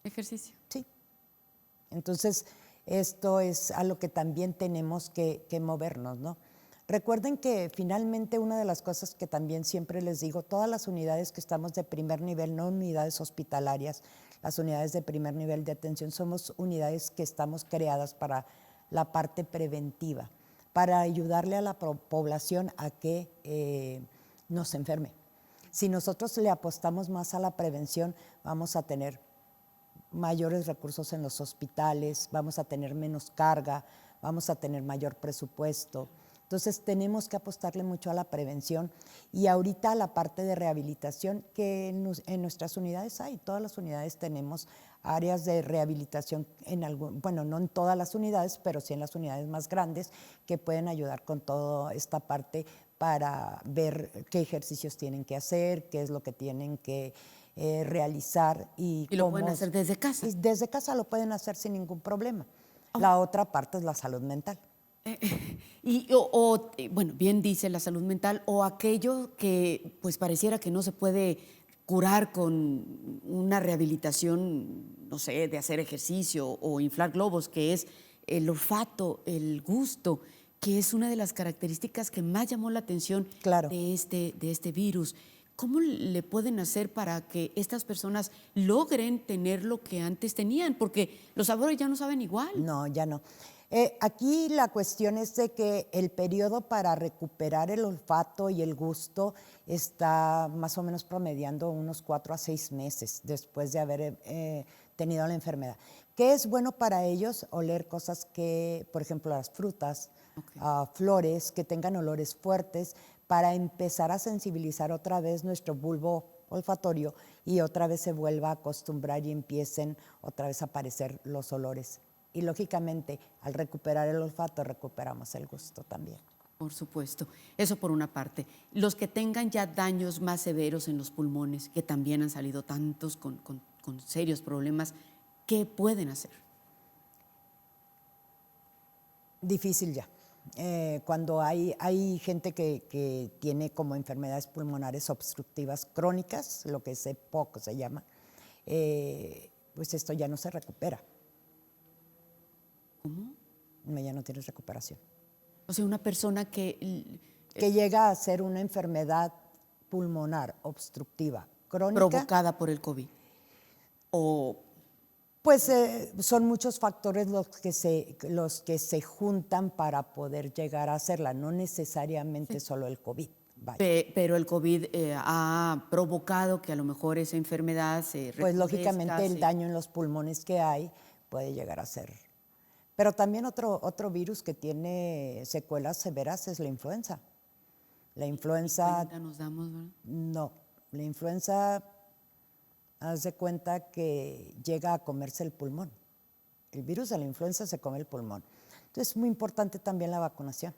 Ejercicio.
Sí. Entonces, esto es a lo que también tenemos que movernos, ¿no? Recuerden que finalmente una de las cosas que también siempre les digo, todas las unidades que estamos de primer nivel, no unidades hospitalarias, las unidades de primer nivel de atención, somos unidades que estamos creadas para la parte preventiva, para ayudarle a la población a que no se enferme. Si nosotros le apostamos más a la prevención, vamos a tener mayores recursos en los hospitales, vamos a tener menos carga, vamos a tener mayor presupuesto. Entonces tenemos que apostarle mucho a la prevención y ahorita a la parte de rehabilitación que en nuestras unidades hay. Todas las unidades tenemos áreas de rehabilitación, bueno, no en todas las unidades, pero sí en las unidades más grandes que pueden ayudar con toda esta parte para ver qué ejercicios tienen que hacer, qué es lo que tienen que realizar.
Y lo pueden hacer desde casa.
Y desde casa lo pueden hacer sin ningún problema. La otra parte es la salud mental.
Bueno, bien dice la salud mental, o aquello que pues pareciera que no se puede curar con una rehabilitación, no sé, de hacer ejercicio o inflar globos, que es el olfato, el gusto, que es una de las características que más llamó la atención
Claro.
de este virus. ¿Cómo le pueden hacer para que estas personas logren tener lo que antes tenían? Porque los sabores ya no saben igual.
No, ya no. Aquí la cuestión es de que el periodo para recuperar el olfato y el gusto está más o menos promediando unos 4 a 6 meses después de haber tenido la enfermedad. ¿Qué es bueno para ellos? Oler cosas que, por ejemplo, las frutas, flores, que tengan olores fuertes, para empezar a sensibilizar otra vez nuestro bulbo olfatorio y otra vez se vuelva a acostumbrar y empiecen otra vez a aparecer los olores. Y lógicamente, al recuperar el olfato, recuperamos el gusto también.
Por supuesto, eso por una parte. Los que tengan ya daños más severos en los pulmones, que también han salido tantos con serios problemas, ¿qué pueden hacer?
Difícil ya. Cuando hay gente que tiene como enfermedades pulmonares obstructivas crónicas, lo que es EPOC se llama, pues esto ya no se recupera.
¿Cómo?
Ya no tienes recuperación.
O sea, una persona que
llega a ser una enfermedad pulmonar obstructiva crónica.
Provocada por el COVID. O
pues son muchos factores los que se juntan para poder llegar a hacerla, no necesariamente solo el COVID.
Pero el COVID ha provocado que a lo mejor esa enfermedad se
pues lógicamente el daño en los pulmones que hay puede llegar a ser. Pero también otro virus que tiene secuelas severas es la influenza. La influenza...
nos damos, ¿verdad?
No, la influenza Haz de cuenta que llega a comerse el pulmón. El virus de la influenza se come el pulmón. Entonces es muy importante también la vacunación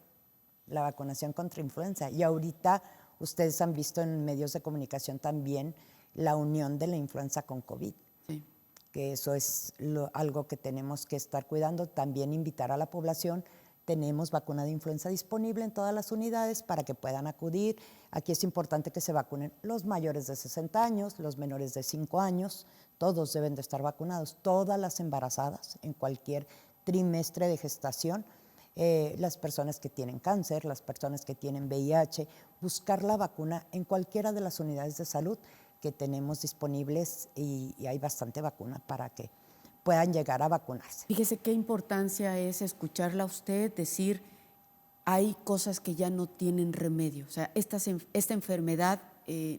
contra influenza. Y ahorita ustedes han visto en medios de comunicación también la unión de la influenza con COVID.
Sí.
Que eso es algo que tenemos que estar cuidando. También invitar a la población. Tenemos vacuna de influenza disponible en todas las unidades para que puedan acudir. Aquí es importante que se vacunen los mayores de 60 años, los menores de 5 años, todos deben de estar vacunados, todas las embarazadas en cualquier trimestre de gestación, las personas que tienen cáncer, las personas que tienen VIH, buscar la vacuna en cualquiera de las unidades de salud que tenemos disponibles y hay bastante vacuna para que puedan llegar a vacunarse.
Fíjese qué importancia es escucharla a usted decir, hay cosas que ya no tienen remedio. O sea, esta enfermedad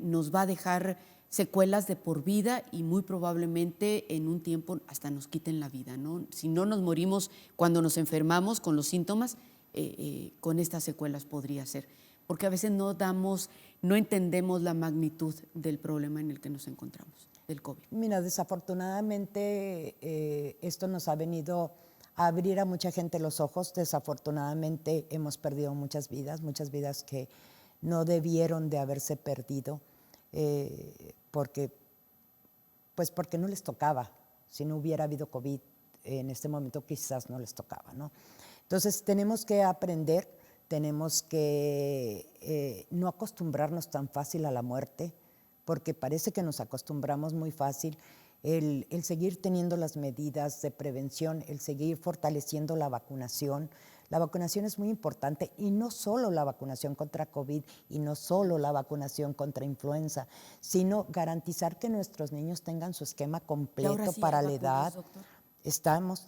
nos va a dejar secuelas de por vida y muy probablemente en un tiempo hasta nos quiten la vida, ¿no? Si no nos morimos cuando nos enfermamos con los síntomas, con estas secuelas podría ser. Porque a veces no entendemos la magnitud del problema en el que nos encontramos, del COVID.
Mira, desafortunadamente esto nos ha venido a abrir a mucha gente los ojos. Desafortunadamente hemos perdido muchas vidas que no debieron de haberse perdido porque no les tocaba. Si no hubiera habido COVID en este momento quizás no les tocaba, ¿no? Entonces tenemos que aprender, tenemos que no acostumbrarnos tan fácil a la muerte, porque parece que nos acostumbramos muy fácil. El seguir teniendo las medidas de prevención, el seguir fortaleciendo la vacunación. La vacunación es muy importante y no solo la vacunación contra COVID y no solo la vacunación contra influenza, sino garantizar que nuestros niños tengan su esquema completo
Sí
para
hay
la edad.
doctor.
Estamos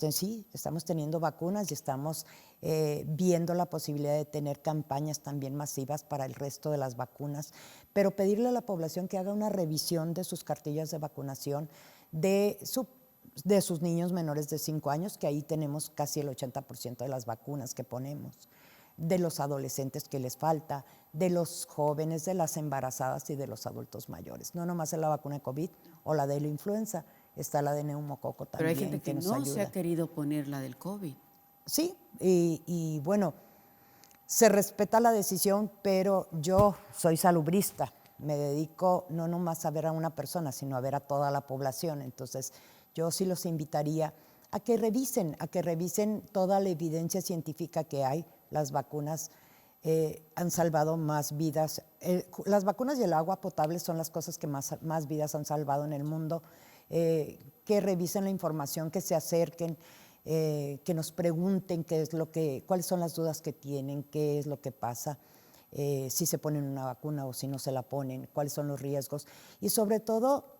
teniendo vacunas y estamos viendo la posibilidad de tener campañas también masivas para el resto de las vacunas, pero pedirle a la población que haga una revisión de sus cartillas de vacunación de sus niños menores de 5 años, que ahí tenemos casi el 80% de las vacunas que ponemos, de los adolescentes que les falta, de los jóvenes, de las embarazadas y de los adultos mayores. No nomás es la vacuna de COVID o la de la influenza, está la de neumococo también.
Pero hay gente que
nos
no
ayuda.
se ha querido poner la del COVID.
Sí, y bueno, se respeta la decisión, pero yo soy salubrista, me dedico no nomás a ver a una persona, sino a ver a toda la población. Entonces, yo sí los invitaría a que revisen toda la evidencia científica que hay. Las vacunas han salvado más vidas. Las vacunas y el agua potable son las cosas que más vidas han salvado en el mundo. Que revisen la información, que se acerquen, que nos pregunten cuáles son las dudas que tienen, qué es lo que pasa, si se ponen una vacuna o si no se la ponen, cuáles son los riesgos. Y sobre todo,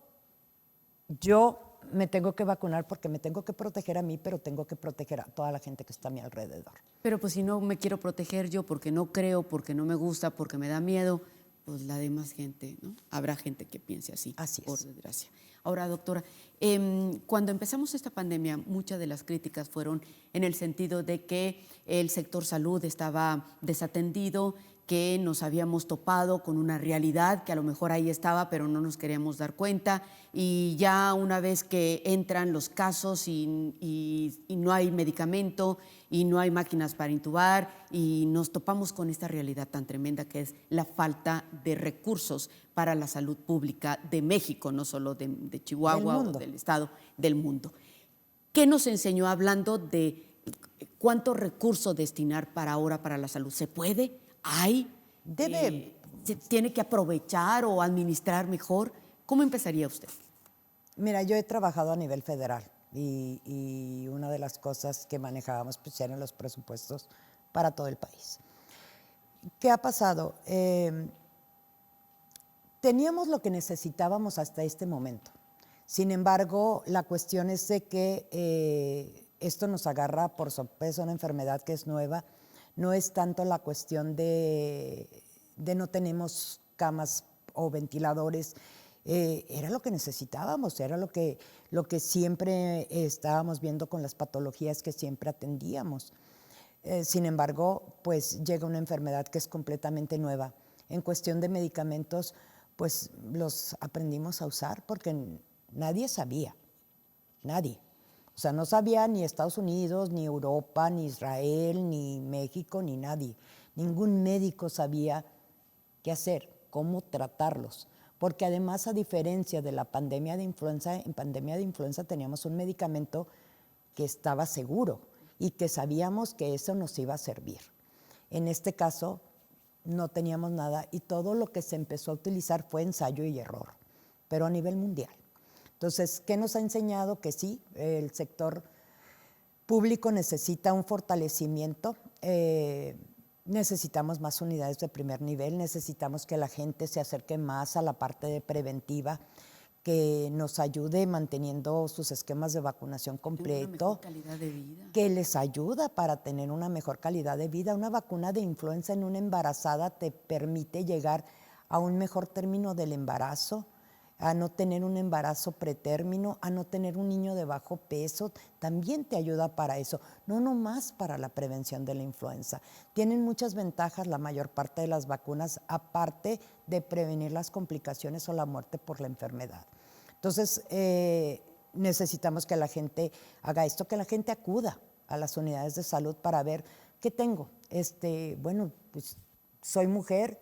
yo me tengo que vacunar porque me tengo que proteger a mí, pero tengo que proteger a toda la gente que está a mi alrededor.
Pero pues si no me quiero proteger yo porque no creo, porque no me gusta, porque me da miedo, pues la demás gente, ¿no? Habrá gente que piense así,
Así
por
es.
desgracia. Ahora, doctora, cuando empezamos esta pandemia, muchas de las críticas fueron en el sentido de que el sector salud estaba desatendido, que nos habíamos topado con una realidad que a lo mejor ahí estaba, pero no nos queríamos dar cuenta, y ya una vez que entran los casos y no hay medicamento y no hay máquinas para intubar y nos topamos con esta realidad tan tremenda que es la falta de recursos para la salud pública de México, no solo de Chihuahua o del estado, del mundo. ¿Qué nos enseñó hablando de cuánto recurso destinar para ahora para la salud? ¿Se puede? ¿Hay? ¿Se tiene que aprovechar o administrar mejor? ¿Cómo empezaría usted?
Mira, yo he trabajado a nivel federal y una de las cosas que manejábamos pues eran los presupuestos para todo el país. ¿Qué ha pasado? Teníamos lo que necesitábamos hasta este momento. Sin embargo, la cuestión es de que esto nos agarra por sorpresa, una enfermedad que es nueva. No es tanto la cuestión de no tenemos camas o ventiladores. Era lo que necesitábamos, era lo que siempre estábamos viendo con las patologías que siempre atendíamos. Sin embargo, pues llega una enfermedad que es completamente nueva. En cuestión de medicamentos, pues los aprendimos a usar porque nadie sabía, nadie. O sea, no sabía ni Estados Unidos, ni Europa, ni Israel, ni México, ni nadie. Ningún médico sabía qué hacer, cómo tratarlos. Porque además, a diferencia de la pandemia de influenza, en pandemia de influenza teníamos un medicamento que estaba seguro y que sabíamos que eso nos iba a servir. En este caso, no teníamos nada y todo lo que se empezó a utilizar fue ensayo y error, pero a nivel mundial. Entonces, ¿qué nos ha enseñado? Que sí, el sector público necesita un fortalecimiento, necesitamos más unidades de primer nivel, necesitamos que la gente se acerque más a la parte de preventiva, que nos ayude manteniendo sus esquemas de vacunación completo.
Una mejor calidad de vida.
Que les ayuda para tener una mejor calidad de vida. Una vacuna de influenza en una embarazada te permite llegar a un mejor término del embarazo, a no tener un embarazo pretérmino, a no tener un niño de bajo peso, también te ayuda para eso, no nomás para la prevención de la influenza. Tienen muchas ventajas la mayor parte de las vacunas, aparte de prevenir las complicaciones o la muerte por la enfermedad. Entonces, necesitamos que la gente haga esto, que la gente acuda a las unidades de salud para ver qué tengo. Bueno, pues soy mujer,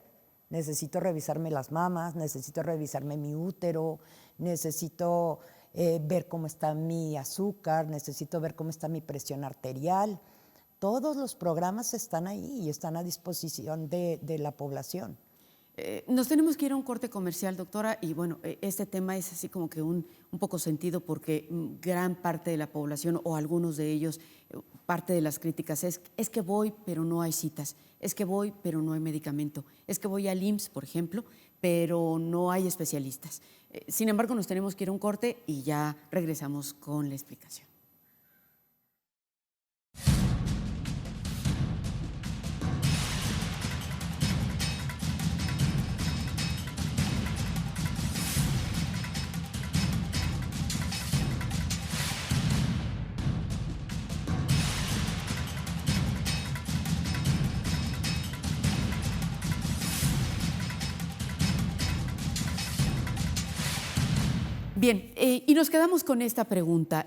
necesito revisarme las mamas, necesito revisarme mi útero, necesito ver cómo está mi azúcar, necesito ver cómo está mi presión arterial. Todos los programas están ahí y están a disposición de la población.
Nos tenemos que ir a un corte comercial, doctora, y bueno, este tema es así como que un poco sentido porque gran parte de la población o algunos de ellos, parte de las críticas es que voy pero no hay citas, es que voy pero no hay medicamento, es que voy al IMSS, por ejemplo, pero no hay especialistas. Sin embargo, nos tenemos que ir a un corte y ya regresamos con la explicación. Bien, y nos quedamos con esta pregunta.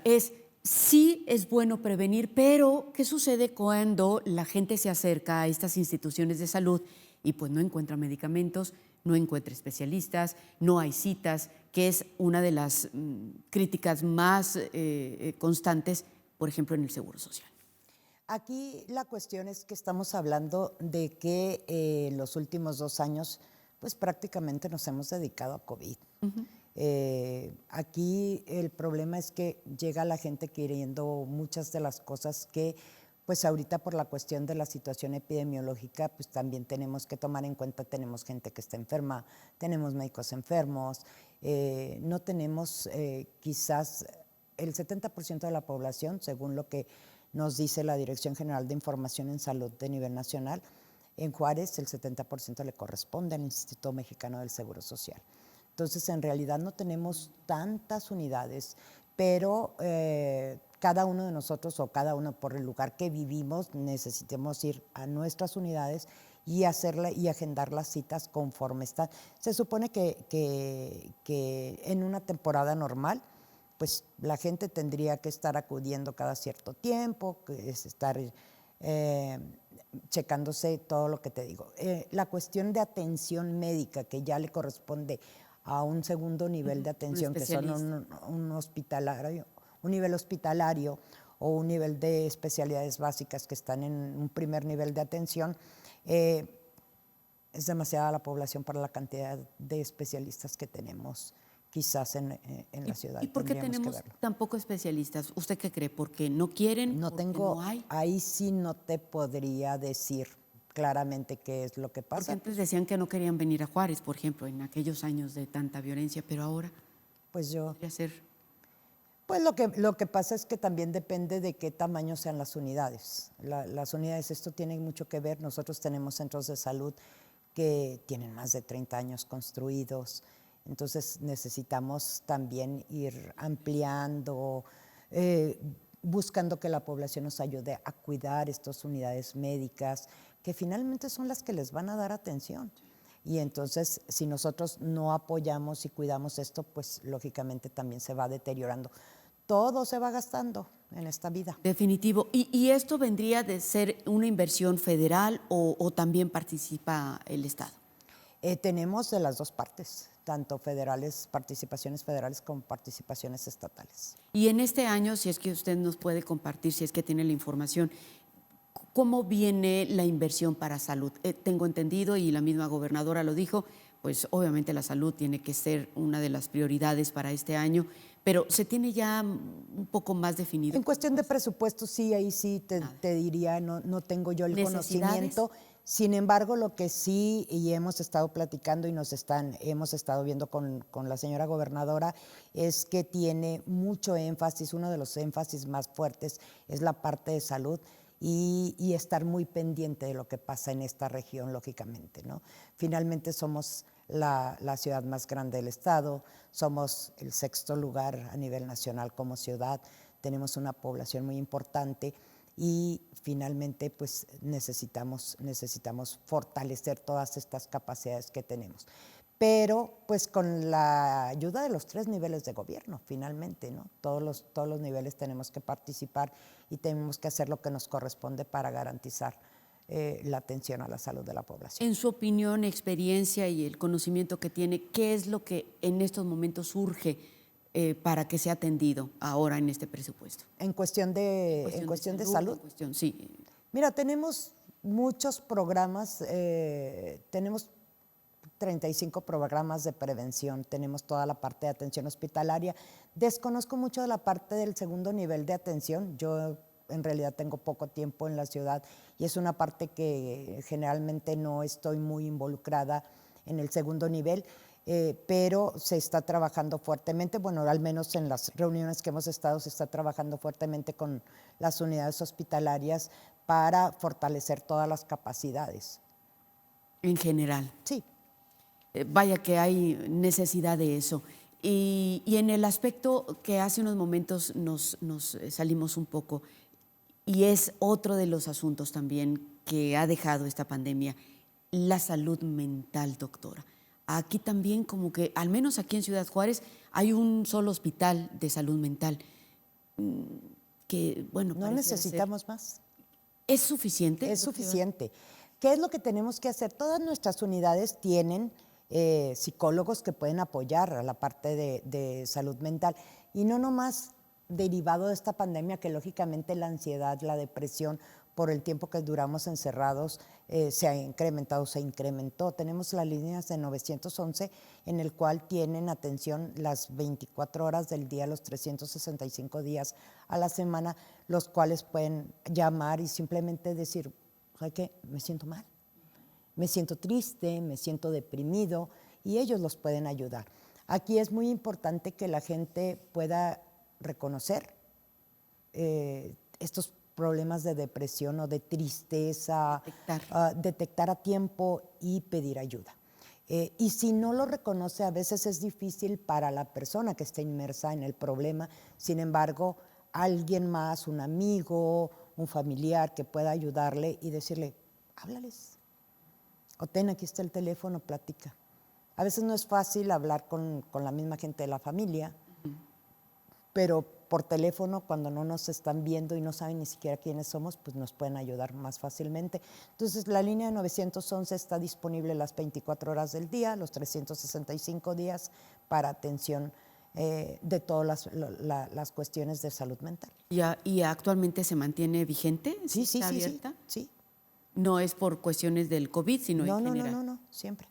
Sí es bueno prevenir, pero ¿qué sucede cuando la gente se acerca a estas instituciones de salud y pues no encuentra medicamentos, no encuentra especialistas, no hay citas, que es una de las críticas más constantes, por ejemplo, en el Seguro Social?
Aquí la cuestión es que estamos hablando de que en los últimos 2 años, pues prácticamente nos hemos dedicado a COVID. Aquí el problema es que llega la gente queriendo muchas de las cosas que, pues ahorita por la cuestión de la situación epidemiológica, pues también tenemos que tomar en cuenta, tenemos gente que está enferma, tenemos médicos enfermos, no tenemos quizás el 70% de la población, según lo que nos dice la Dirección General de Información en Salud de nivel nacional. En Juárez el 70% le corresponde al Instituto Mexicano del Seguro Social. Entonces, en realidad no tenemos tantas unidades, pero cada uno de nosotros o cada uno por el lugar que vivimos necesitamos ir a nuestras unidades y agendar las citas conforme están. Se supone que en una temporada normal, pues la gente tendría que estar acudiendo cada cierto tiempo, que es estar checándose todo lo que te digo. La cuestión de atención médica que ya le corresponde a un segundo nivel de atención, que son un nivel hospitalario o un nivel de especialidades básicas que están en un primer nivel de atención, es demasiada la población para la cantidad de especialistas que tenemos quizás en la ciudad.
¿Y por qué tenemos tan pocos especialistas? ¿Usted qué cree? ¿Porque no quieren? ¿Porque no hay?
Ahí sí no te podría decir claramente qué es lo que pasa.
Porque antes decían que no querían venir a Juárez, por ejemplo, en aquellos años de tanta violencia, pero ahora
pues
podría ser.
Pues lo que pasa es que también depende de qué tamaño sean las unidades. Las unidades, esto tiene mucho que ver. Nosotros tenemos centros de salud que tienen más de 30 años construidos, entonces necesitamos también ir ampliando, buscando que la población nos ayude a cuidar estas unidades médicas, que finalmente son las que les van a dar atención. Y entonces, si nosotros no apoyamos y cuidamos esto, pues lógicamente también se va deteriorando. Todo se va gastando en esta vida.
Definitivo. ¿Y esto vendría de ser una inversión federal o también participa el Estado?
Tenemos de las dos partes, tanto federales, participaciones federales como participaciones estatales.
Y en este año, si es que usted nos puede compartir, si es que tiene la información, ¿cómo viene la inversión para salud? Tengo entendido, y la misma gobernadora lo dijo, pues obviamente la salud tiene que ser una de las prioridades para este año, pero ¿se tiene ya un poco más definido?
En cuestión de presupuesto, sí, ahí sí te diría, no tengo yo el conocimiento. Sin embargo, lo que sí, y hemos estado platicando y hemos estado viendo con la señora gobernadora, es que tiene mucho énfasis, uno de los énfasis más fuertes es la parte de salud y estar muy pendiente de lo que pasa en esta región, lógicamente, ¿no? Finalmente somos la ciudad más grande del estado, somos el 6º lugar a nivel nacional como ciudad, tenemos una población muy importante y finalmente pues necesitamos fortalecer todas estas capacidades que tenemos. Pero pues con la ayuda de los 3 niveles de gobierno, finalmente, ¿no? Todos los niveles tenemos que participar y tenemos que hacer lo que nos corresponde para garantizar la atención a la salud de la población.
En su opinión, experiencia y el conocimiento que tiene, ¿qué es lo que en estos momentos urge para que sea atendido ahora en este presupuesto?
En cuestión de salud.
Sí.
Mira, tenemos muchos programas, tenemos 35 programas de prevención, tenemos toda la parte de atención hospitalaria. Desconozco mucho de la parte del 2º nivel de atención. Yo en realidad tengo poco tiempo en la ciudad y es una parte que generalmente no estoy muy involucrada en el 2º nivel. Pero se está trabajando fuertemente, bueno, al menos en las reuniones que hemos estado, se está trabajando fuertemente con las unidades hospitalarias para fortalecer todas las capacidades.
En general.
Sí.
Vaya que hay necesidad de eso. Y en el aspecto que hace unos momentos nos salimos un poco, y es otro de los asuntos también que ha dejado esta pandemia, la salud mental, doctora. Aquí también como que, al menos aquí en Ciudad Juárez, hay un solo hospital de salud mental que, bueno,
no necesitamos más.
¿Es suficiente?
Es suficiente. ¿Qué es lo que tenemos que hacer? Todas nuestras unidades tienen psicólogos que pueden apoyar a la parte de salud mental y no nomás derivado de esta pandemia, que lógicamente la ansiedad, la depresión, por el tiempo que duramos encerrados, se ha incrementado, se incrementó. Tenemos las líneas de 911 en el cual tienen atención las 24 horas del día, los 365 días a la semana, los cuales pueden llamar y simplemente decir, ¿sabe qué? Me siento mal, me siento triste, me siento deprimido, y ellos los pueden ayudar. Aquí es muy importante que la gente pueda reconocer estos problemas de depresión o de tristeza, detectar a tiempo y pedir ayuda. Y si no lo reconoce, a veces es difícil para la persona que está inmersa en el problema. Sin embargo, alguien más, un amigo, un familiar que pueda ayudarle y decirle, háblales. O ten, aquí está el teléfono, platica. A veces no es fácil hablar con la misma gente de la familia, pero por teléfono, cuando no nos están viendo y no saben ni siquiera quiénes somos, pues nos pueden ayudar más fácilmente. Entonces, la línea de 911 está disponible las 24 horas del día, los 365 días, para atención de todas las cuestiones de salud mental.
¿Y actualmente se mantiene vigente?
Sí,
¿Está abierta?
Sí.
No es por cuestiones del COVID, sino en general.
No, siempre.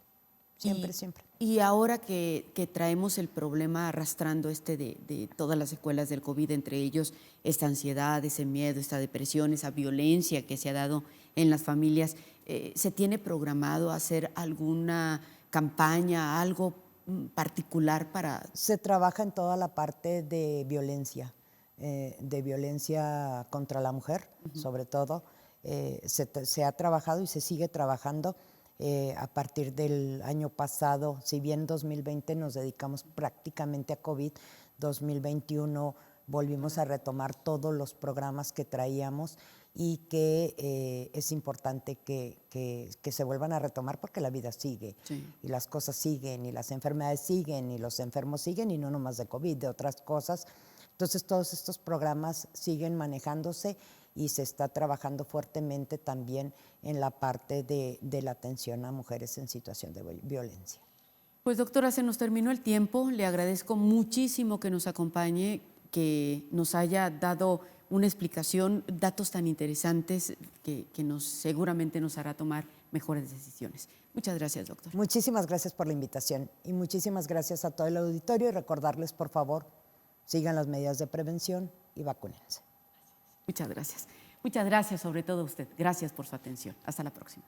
Siempre.
Y ahora que traemos el problema arrastrando de todas las secuelas del COVID, entre ellos esta ansiedad, ese miedo, esta depresión, esa violencia que se ha dado en las familias, ¿se tiene programado hacer alguna campaña, algo particular para...?
Se trabaja en toda la parte de violencia contra la mujer, sobre todo. Se ha trabajado y se sigue trabajando. A partir del año pasado, si bien 2020 nos dedicamos prácticamente a COVID, 2021 volvimos a retomar todos los programas que traíamos y que es importante que se vuelvan a retomar porque la vida sigue
Sí.
y las cosas siguen y las enfermedades siguen y los enfermos siguen y no nomás de COVID, de otras cosas. Entonces todos estos programas siguen manejándose y se está trabajando fuertemente también en la parte de la atención a mujeres en situación de violencia.
Pues doctora, se nos terminó el tiempo. Le agradezco muchísimo que nos acompañe, que nos haya dado una explicación, datos tan interesantes que seguramente nos hará tomar mejores decisiones. Muchas gracias, doctora.
Muchísimas gracias por la invitación y muchísimas gracias a todo el auditorio y recordarles, por favor, sigan las medidas de prevención y vacúnense.
Muchas gracias. Muchas gracias sobre todo a usted. Gracias por su atención. Hasta la próxima.